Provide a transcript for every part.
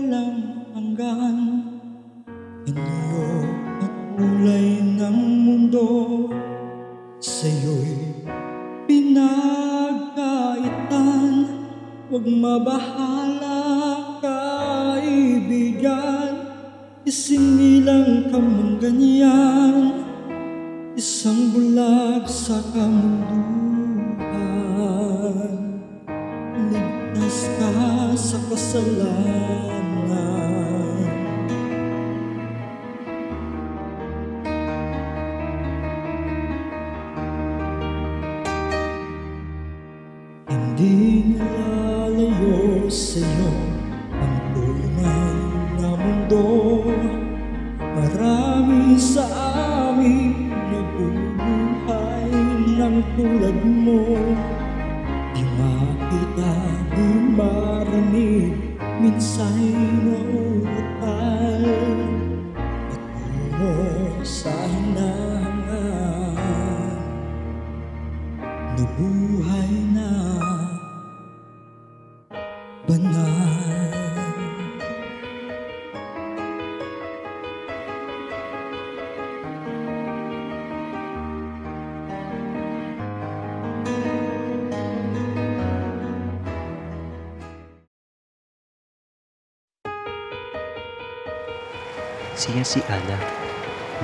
walang hanggan. Inyo at kulay ng mundo, sa'yo'y pinagkaitan. Huwag mabahala, kaibigan, isinilang ka man ganyan. Isang bulag sa kamunduhan, ligtas ka sa kasalanan. Hindi nilalayo sa'yo ang tunay na mundo. Marami sa amin nabubuhay ng tulad mo. Di makita, di marinig, minsa'y nauutal. Patungo sa hinahangan, nabuhay na banal. Siya si Ana.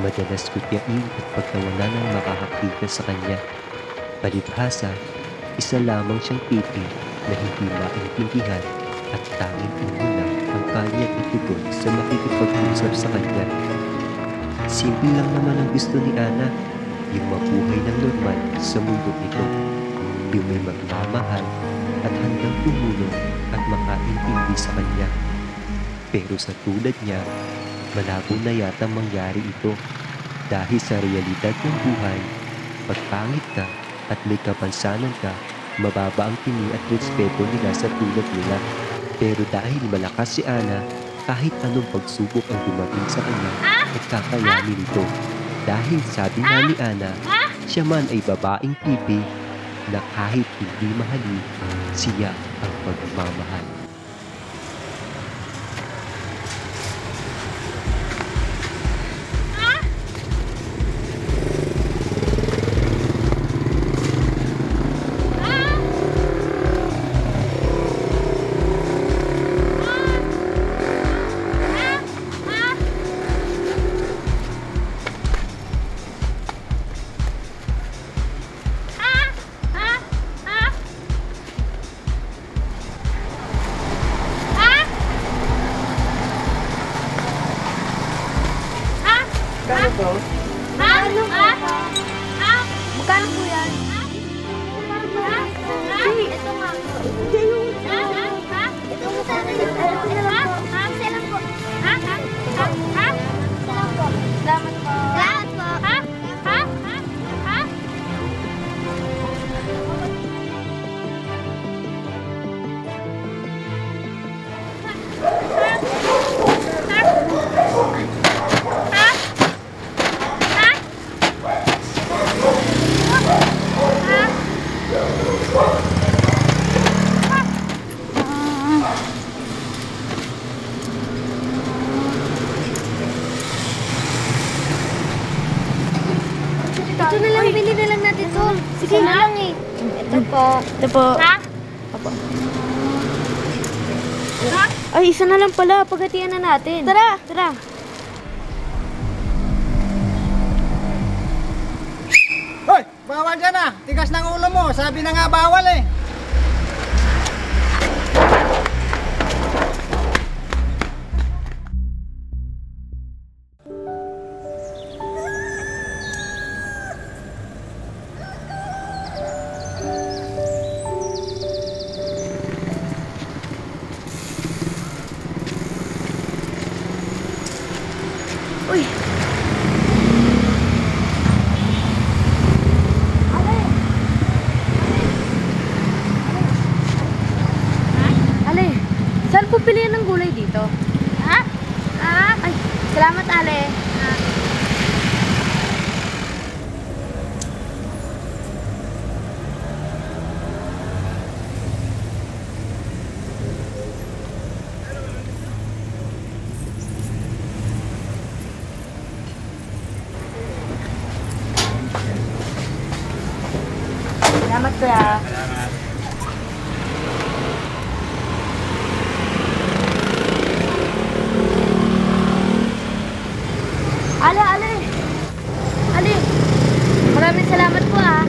Madalas kutyain at pagtawanan ng makakakita sa kanya. Palibhasa, isa lamang siyang pipi na hindi maintindihan at tanging umulang ang kanyang itugon sa makikipag-usap sa kanya. Simple lang naman ang gusto ni Ana, yung mabuhay ng normal sa mundo ito. Yung may magmamahal at handang tumulong at makaintindi sa kanya. Pero sa tulad niya, malabo na yata mangyari ito dahil sa realidad ng buhay. Pag pangit ka at may kapansanan ka, mababa ang tingin at respeto nila sa tulad nila. Pero dahil malakas si Ana, kahit anong pagsubok ang dumating sa kanya, ay kakayanin ito. Dahil sabi nga ni Ana, siya man ay babaeng pipi na kahit hindi mahalin, siya ang pagmamahal. Magkano to? Magkano po yan? Ito nga po. Ito mo sana yung isa lang po. Salamat po. Salamat po. Ito na lang, bili na lang natin to. Sige na lang eh. Ito po. Ito po. Opo. Ay, isa na lang pala. Paghatian na natin. Tara! Tara. Hoy! Bawal ka na! Tigas ng ulo mo! Sabi na nga bawal eh! Uy! Ale, saan po pilihan ng gulay dito? Ay, salamat, Ale. Salamat, kuya. Ale! Ale! Maraming salamat po, ah.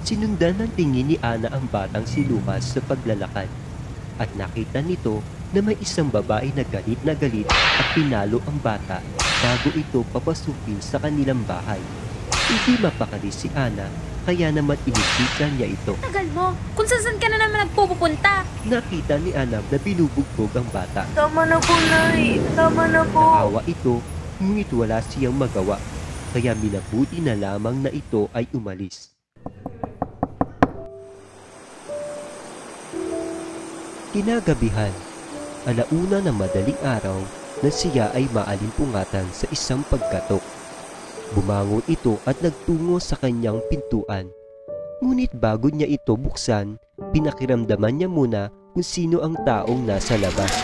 Sinundan ng tingin ni Ana ang batang si Lucas sa paglalakad at nakita nito na may isang babae na galit at pinalo ang bata bago ito papasukin sa kanilang bahay. Hindi mapakali si Ana kaya naman inisitan niya ito. Tagal mo. Kung saan ka na naman nagpupunta. Nakita ni Ana na binubugbog ang bata. Tama na po, Nay. Tama na po. Naawa ito, ngunit wala siyang magawa kaya minabuti na lamang na ito ay umalis. Kinagabihan, alauna ng madaling araw na siya ay maalimpungatan sa isang pagkatok. Bumangon ito at nagtungo sa kanyang pintuan. Ngunit bago niya ito buksan, pinakiramdaman niya muna kung sino ang taong nasa labas.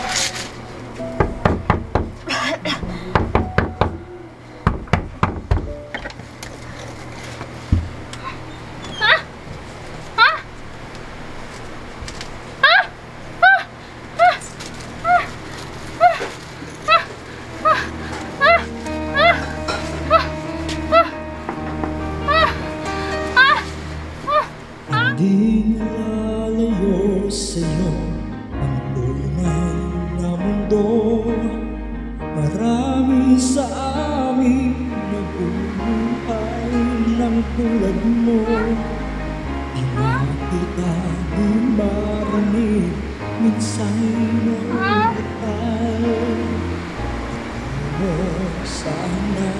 Hindi nilalayo sa'yo ang tunay na mundo. Marami sa amin nabubuhay ng tulad mo. Di makita, di marinig, minsan nauutal. Mo sana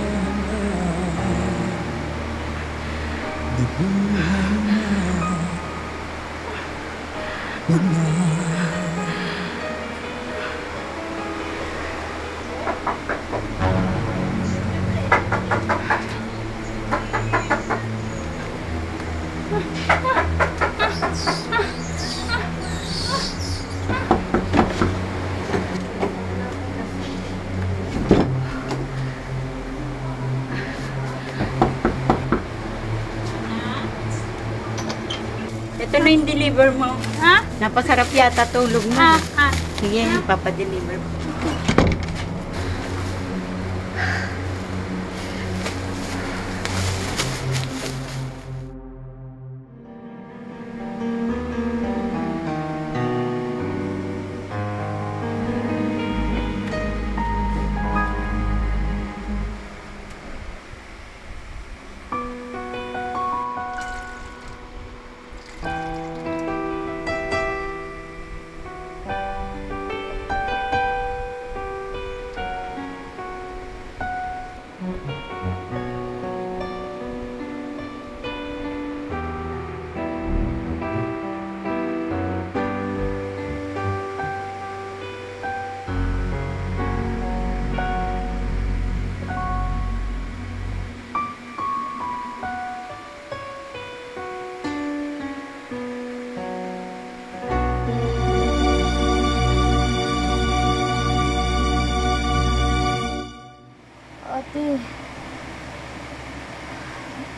nabuhay na banal. Ito na yung deliver mo. Ha? Napasarap yata tulog mo. Ha? Sige, papadeliver mo.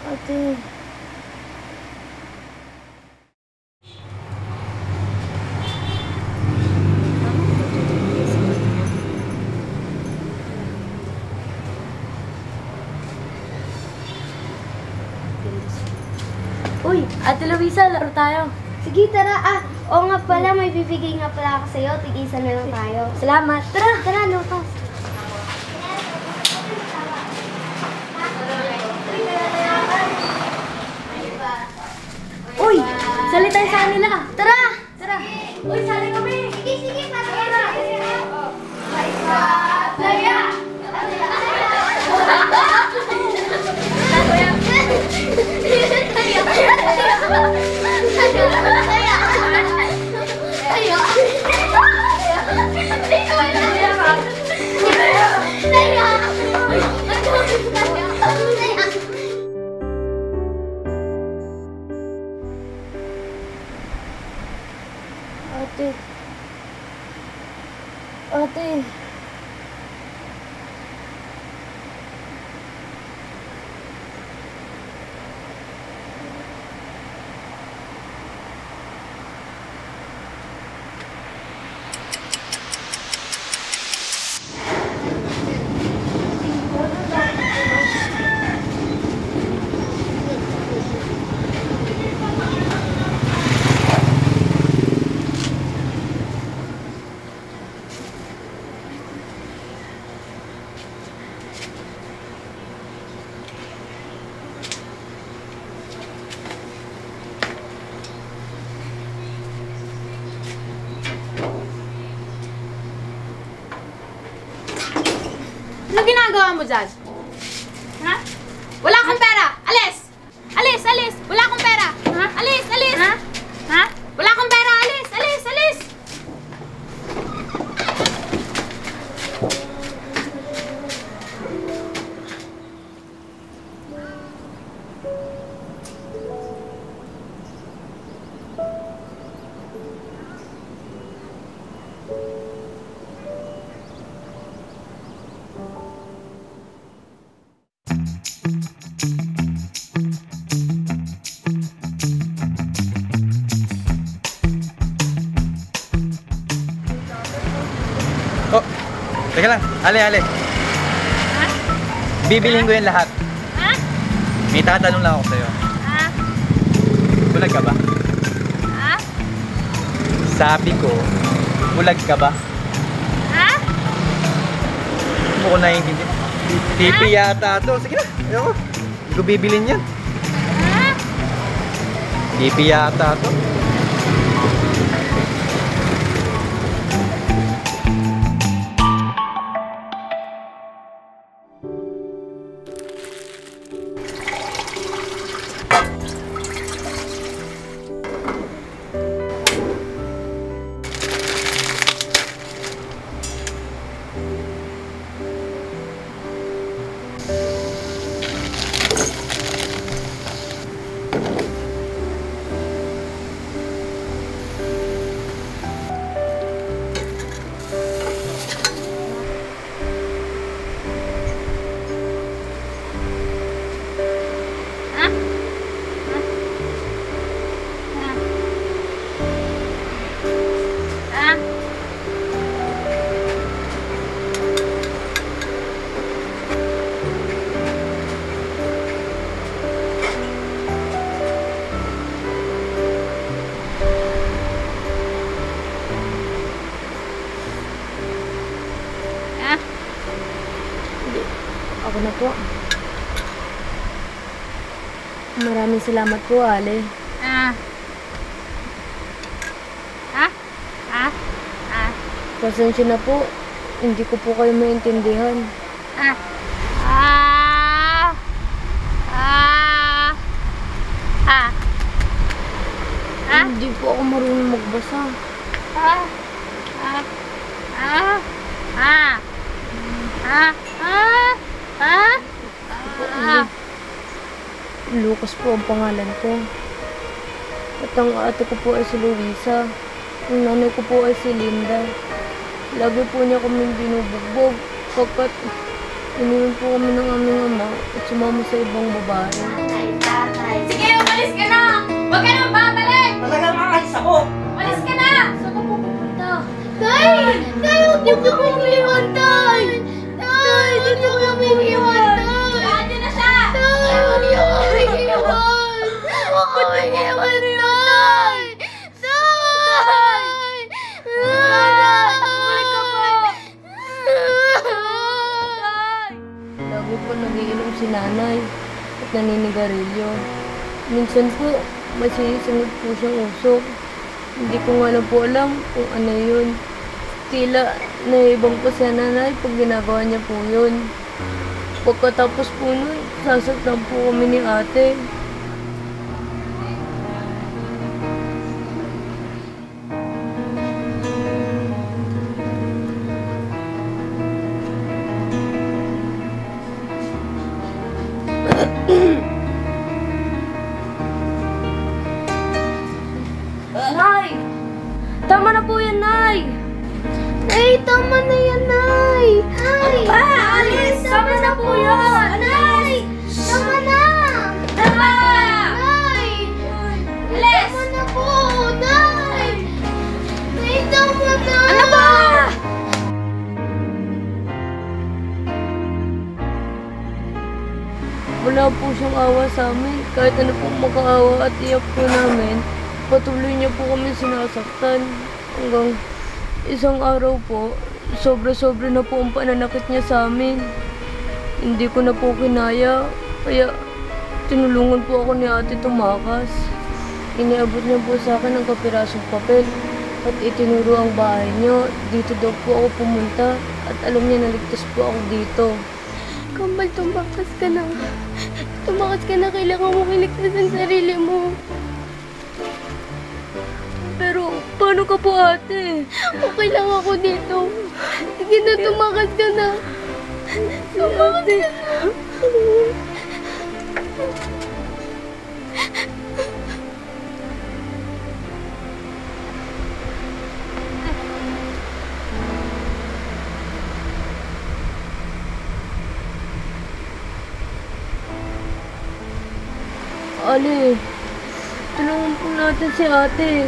Ate. Uy, Ate Luisa, laro tayo. Sige, tara. Oo nga pala, may bibigay nga pala ako sa'yo. Tig-isa na lang tayo. Salamat. Tara. Tara, Lucas. Uy, sali tayo sa kanila. Tara! Tara. Uy, sali kami. Sige, tara. Laya! Ate. Ate. ginagawa mo dyan? Ha? Wala akong pera! Alis! Alis! Alis! Wala akong pera! Ha? Alis! Alis! Ha? Ha? Wala akong pera! Alis! Alis! Alis! Oh, teka lang. Ale. Ha? Bibilhin ko yan lahat. Ha? May tatanong lang ako sa'yo. Ha? Bulag ka ba? Ha? Sabi ko, bulag ka ba? Ha? Hindi mo ko naiintindihan. Pipi yata to. Sige na. Ayoko. Hindi ko bibilhin yan. Ha? Pipi yata to. Ako na po. Maraming salamat po, Ale. Pasensya na po. Hindi ko po kayo maintindihan. Hindi po ako marunong magbasa. Lucas po ang pangalan ko. At ang ate ko po ay si Luisa. Ang nanay ko po ay si Linda. Lagi po niya kaming binubugbog kapag iniwan po kami ng aming ama at sumama sa ibang babae. Sige, umalis ka na! Huwag ka nang babalik! Talagang aalis ako. Umalis ka na! Saan ka pupunta? Tay! Tay, huwag niyo po kami iwan, Tay! Tay, huwag niyo kami iwan, Tay! Nandiyan na siya! Tay, huwag niyo kami iwan! Huwag kami iwan, Tay! Tay! Bumalik ka po! Lagi po nagiinom si nanay at naninigarilyo. Minsan po, masisingit po siyang usok. Hindi ko nga na po alam kung ano yun. Tila naibang po siya nanay pag ginagawa niya po yun. Pagkatapos po nun, sasaktan po kami ni ate. Nay! Tama na po yan, Nay! Nay, tama na yan, Nay! Nay! Alis! Tama na po yun! Nay! Tama na! Tama! Nay! Alis! Tama na po! Nay! Nay, tama na! Ano ba? Wala po siyang awa sa amin. Kahit ano po makaawa at iyak po namin, patuloy niya po kami sinasaktan. Hanggang isang araw po, sobra-sobra na po ang pananakit niya sa amin. Hindi ko na po kinaya, kaya tinulungan po ako ni ate tumakas. Iniabot niya po sa akin ang kapirasong papel at itinuro ang bahay niyo. Dito daw po ako pumunta at alam niya na ligtas po ako dito. Kambal, tumakas ka na. Tumakas ka na, kailangan mo iligtas ang sarili mo. Pero, paano ka po, ate? Okay lang ako dito. Sige na, tumakas ka na. Tumakas ka na. Ali, tulungan po natin si ate.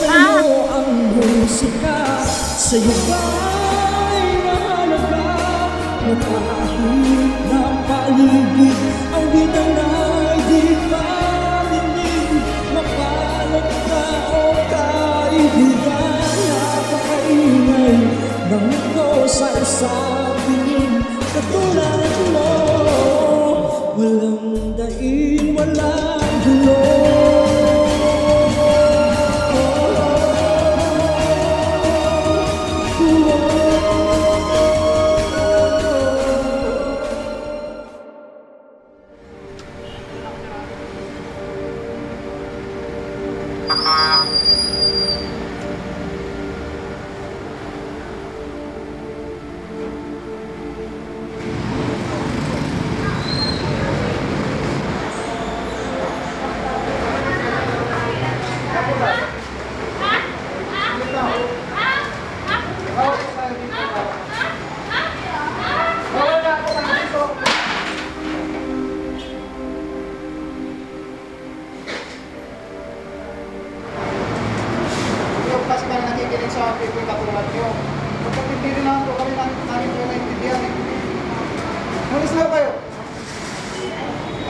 Sa'yo ang musika, sa'yo ba'y mahalaga? Matahit na paligid, ang bitang na'y di marinig. Mapalad ka o kaibigan, napakaingay ng ito sa isabing katulad mo. Walang daing, walang gulo. Sa people katulad nyo. Pagkapipili lang po kami namin po naintindihan eh. Alis na kayo.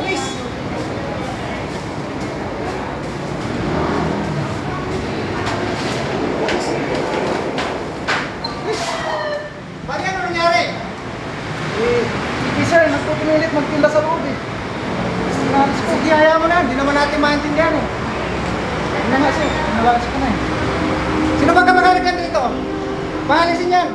Alis! Alis! Bakit ano nangyari? Sir, nagpupunulit magtinda sa loob eh. Sige, hayaan mo na. Hindi naman natin maintindihan eh. Kaya na nga sir, nawalas ko na eh. Sino ba kamag-anak dito? Paalisin yan!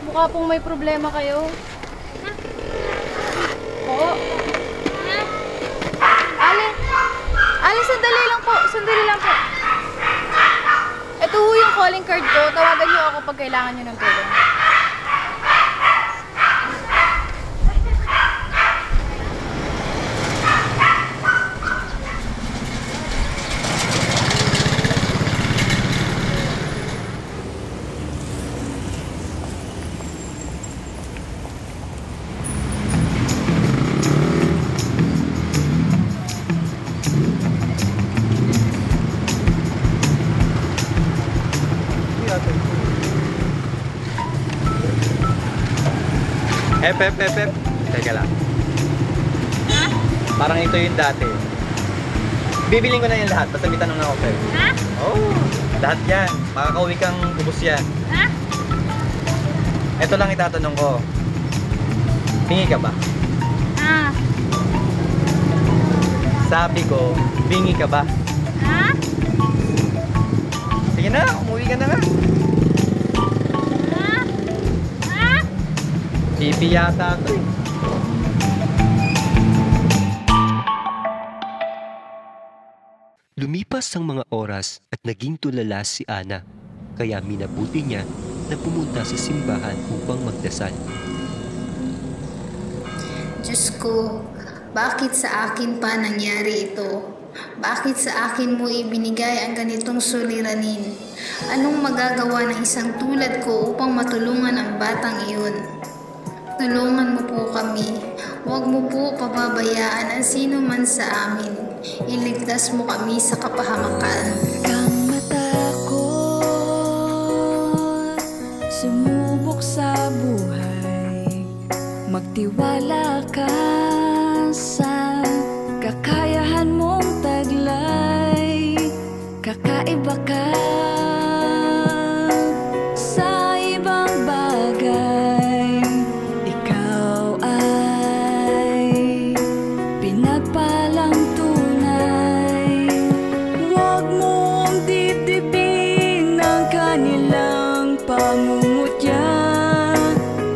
Mukha pong may problema kayo. Oo. Ali, sandali lang po. Sandali lang po. Ito ho yung calling card ko. Tawagan niyo ako pag kailangan niyo ng tulong. Pep. Teka lang. Parang ito yung dati. Bibiling ko na yung lahat. Basta may tanong na ako sa'yo. Oh, lahat yan. Makakauwi kang ubos yan. Ito lang itatanong ko. Bingi ka ba? Sabi ko, bingi ka ba? Sige na, umuwi ka na nga. Pipi yata ito eh. Lumipas ang mga oras at naging tulala si Ana, kaya minabuti niya na pumunta sa simbahan upang magdasal. Diyos ko, bakit sa akin pa nangyari ito? Bakit sa akin mo ibinigay ang ganitong suliranin? Anong magagawa ng isang tulad ko upang matulungan ang batang iyon? Tulungan mo po kami. Huwag mo po pababayaan ang sino man sa amin. Iligtas mo kami sa kapahamakan. Kang matakot, sumubok sa buhay. Magtiwala ka sa kakayahan mong taglay. Kakaiba ka sa ibang bagay. Ikaw ay pinagpalang tunay. Huwag mong dibdibin ang kanilang pangungutya.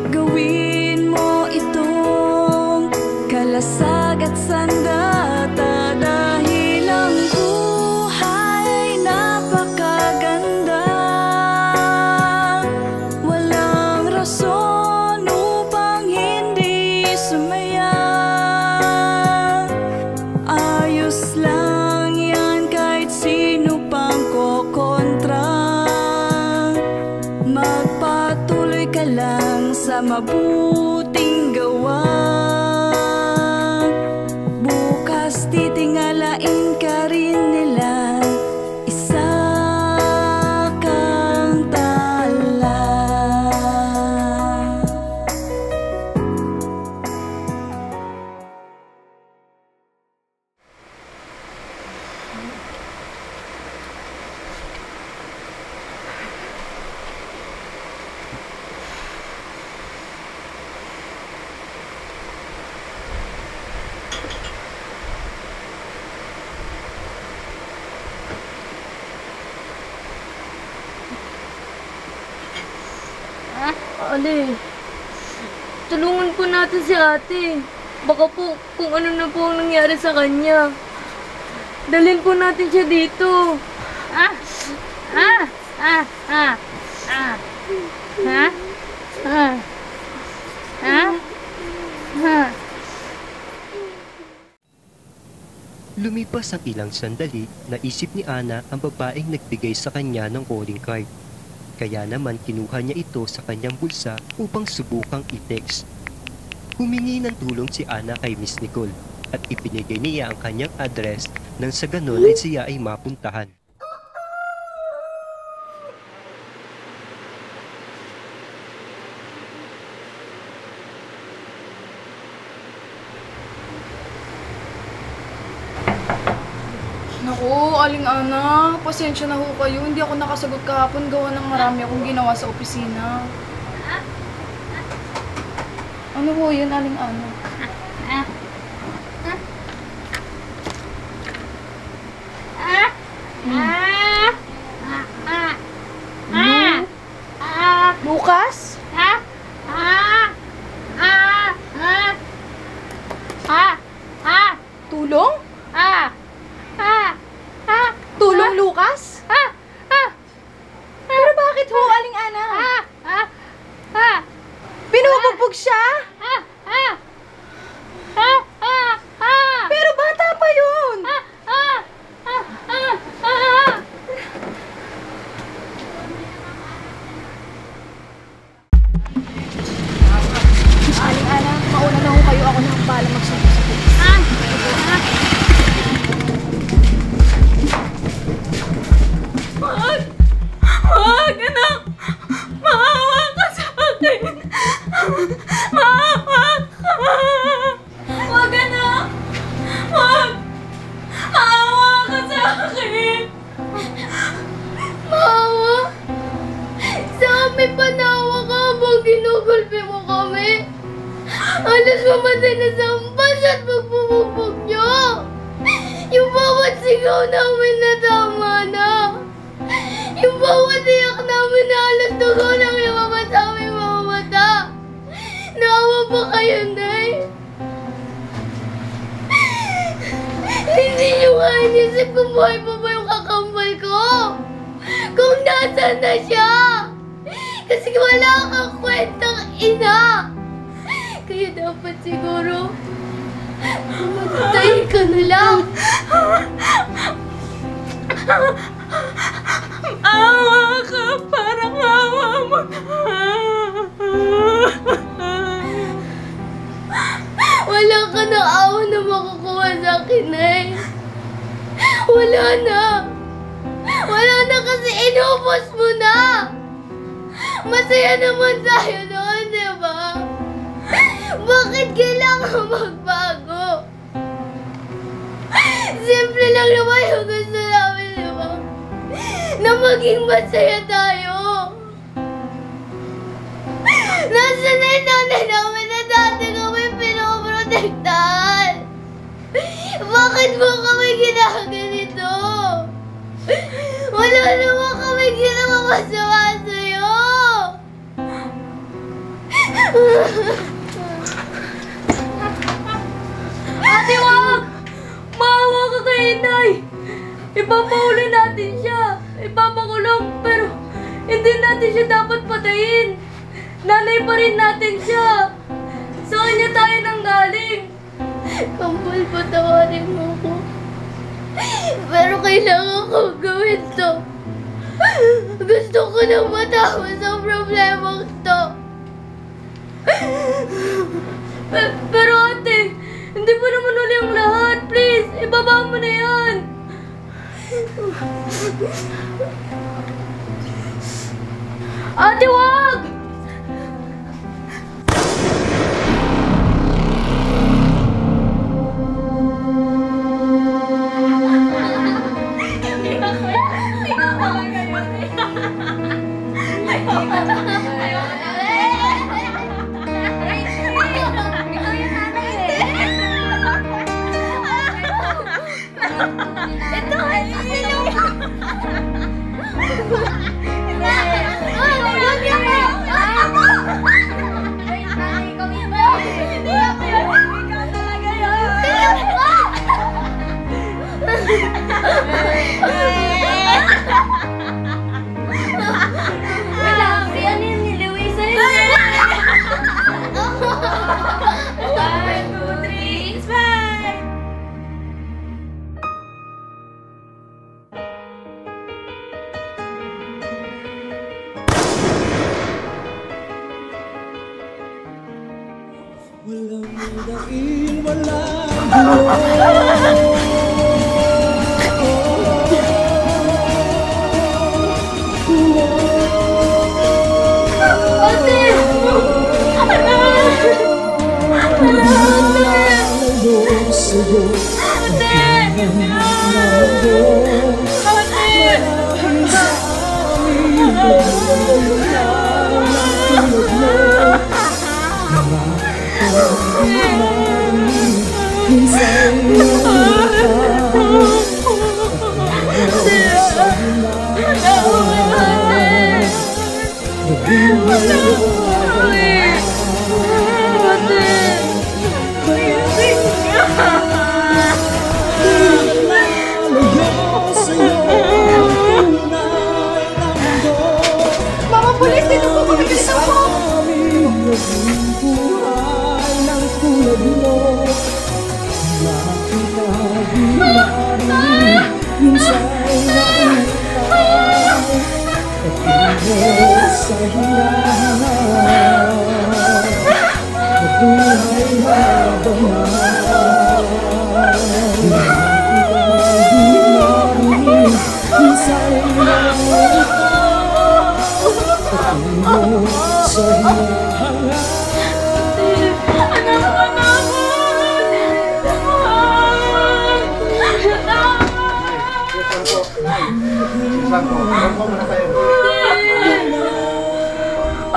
Gawin mo itong kalasag at sandata, dahil ang buhay ay napakaganda. Walang rason upang hindi sumaya. Ayos lang yan kahit sino pang kokontra. Magpatuloy ka lang sa mabuting gawa. Bukas titingalain ka rin nila. Isa kang tala. Ale, tulungan po natin si ate. Baka po kung ano na po ang nangyari sa kanya. Dalhin po natin siya dito. Lumipas ang ilang sandali, naisip ni Ana ang babaeng nagbigay sa kanya ng calling card. Kaya naman kinuha niya ito sa kanyang bulsa upang subukang i-text. Humingi ng tulong si Ana kay Miss Nicole at ipinigay niya ang kanyang address nang sa ganon ay siya ay mapuntahan. Naku, Aling Ana, pasensya na ho kayo. Hindi ako nakasagot kahapon, gawa ng marami akong ginawa sa opisina. Ano ho yun, Aling Ana? Lucas? Tulong? Tulong, Lucas? Pero bakit ho, Aling Ana? Binubugbog siya? Pero bata pa yun! Aling Ana, mauna na ho kayo. Ako na ang bahala magsusunod sa pulis. Wag, anak! Maawa ka sa akin! Maawa ka! Wag, anak! Wag! Maawa ka sa akin! Maawa? Sa amin panawa ka habang ginugulpi mo kami? Alas mamatay na sa ampas at magbubugbog niyo! Yung bawat sigaw namin na tama na! Yung bawat iyak namin na alas dugo nang lumabas sa aming mga mata! Naawa pa kayo, Nay? Hindi niyo nga inisip kung buhay pa ba yung kakambal ko! Kung nasaan na siya! Kasi wala kang kwentang ina! Kaya dapat siguro mamatay ka na lang! Awa ka! Parang awa mo na! Wala ka na awa na makukuha sa akin, eh. Wala na! Wala na kasi inubos mo na! Masaya naman tayo noon, di ba? Bakit kailangan magbago? Simple lang naman yung gusto namin, di ba? Na maging masaya tayo. Nasaan na yung nanay namin na dati kami pinoprotektahan? Bakit mo kami ginaganito? Wala naman kami ginawa masama sa'yo. Ate, wag! Maawa ka kay Inay! Ipapahuli natin siya! Ipapakulong, pero hindi natin siya dapat patayin! Nanay pa rin natin siya! Sa kanya tayo nanggaling! Kambal, patawarin mo ko. Pero kailangan ko gawin to. Gusto ko nang matapos ang problema to. Pero ate, hindi mo naman uli ang lahat. Please, ibaba mo na yan. Ate, wag! Walang daing, walang gulo. Mama, pulis! Dito po kami ganito po!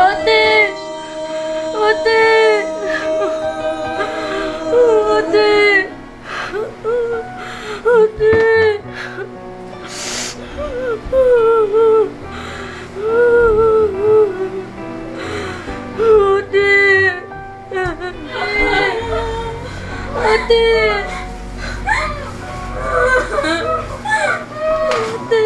Ate! Ate! Ate! Ate! Ate! Ate!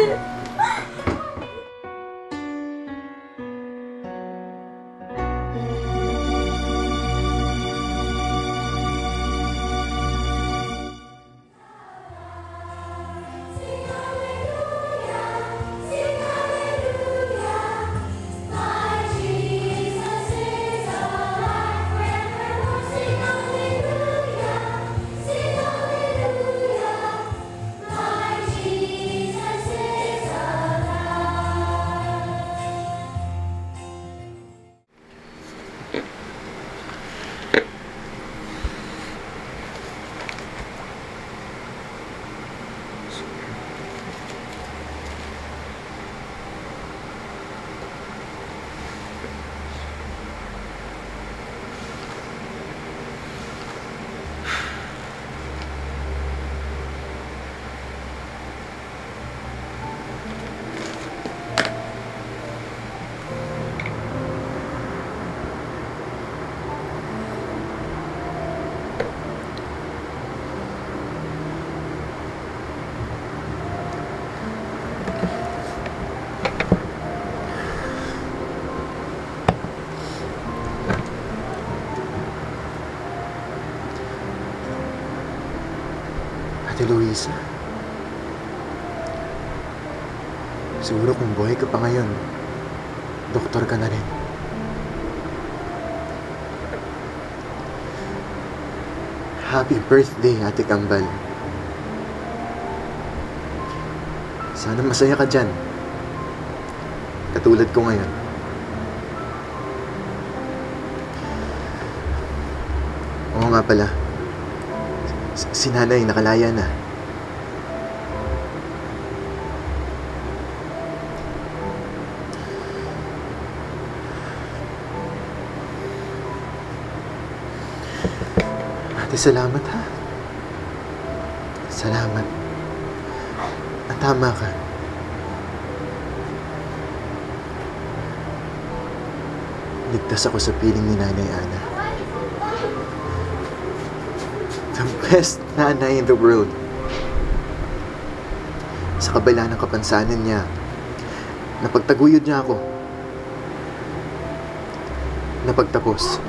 Ate Luisa, siguro kung buhay ka pa ngayon, doktor ka na rin. Happy birthday, Ate Kambal. Sana masaya ka dyan. Katulad ko ngayon. Oo nga pala. Si nanay nakalaya na. Ate, salamat ha. Salamat. At tama ka. Ligtas ako sa piling ni Nanay Ana. The best nanay in the world. Sa kabila ng kapansanan niya, napagtaguyod niya ako. Napagtapos.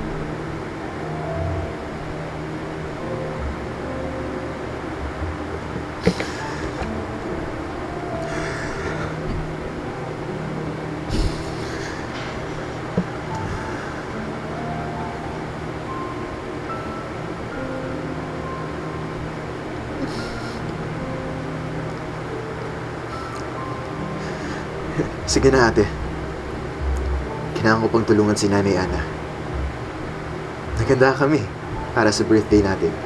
Sige na, ate. Kailangan ko pang tulungan si Nanay Ana. Naganda kami para sa birthday natin.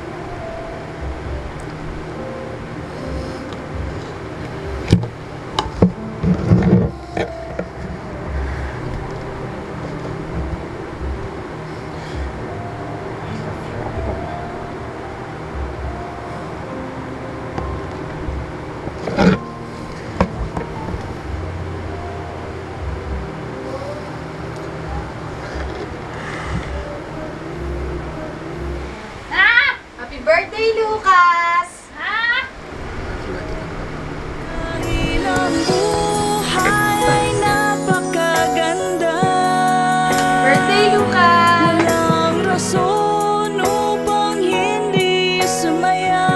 Birthday, Lucas! Ha? Ilang buhay ay napakaganda. Birthday, Lucas! Walang rason upang hindi sumaya.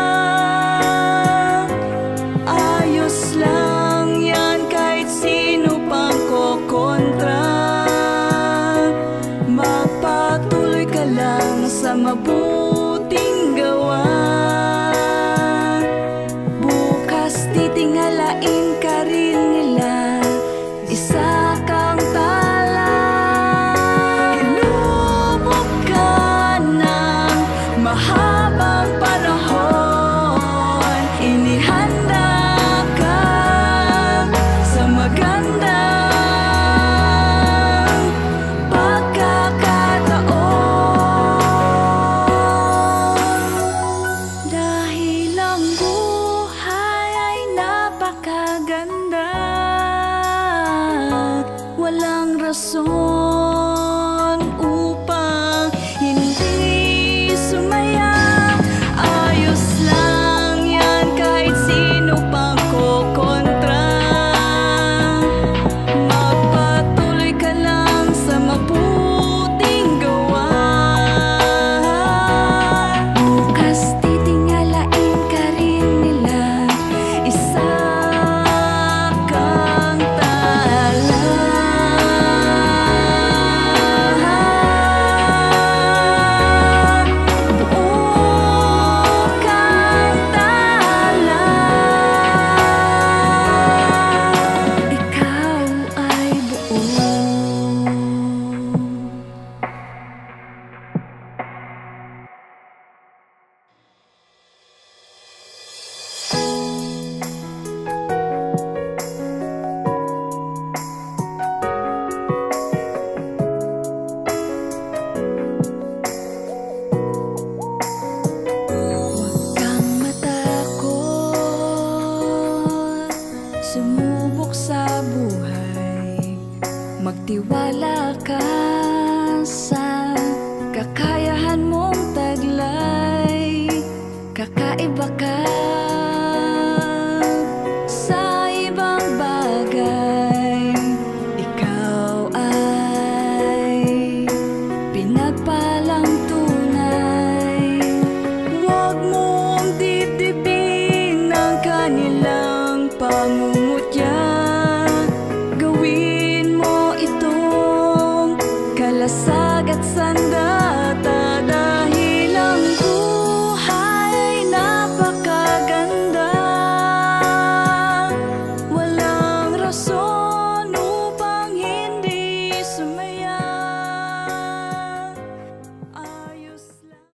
Ayos lang yan kahit sino pang kokontra. Magpatuloy ka lang sa mabuting gawa. Bukas titingalain ka rin nila. Isa kang tala. Inubok ka ng mahabang panahon. Inihanda ka sa magandang pagkakataon. Dahil ang buhay ay napakaganda. Walang rason upang hindi sumaya. Ayos lang yan kahit sino pang kokontra. Magpatuloy ka lang sa mabuting gawa. Bukas titingalain ka rin nila. Isa kang tala. Buo kang tala. Ikaw ay buo. Huwag kang matakot, sumubok sa buhay. Magtiwala ka sa kakayahan mong taglay. Kakaiba ka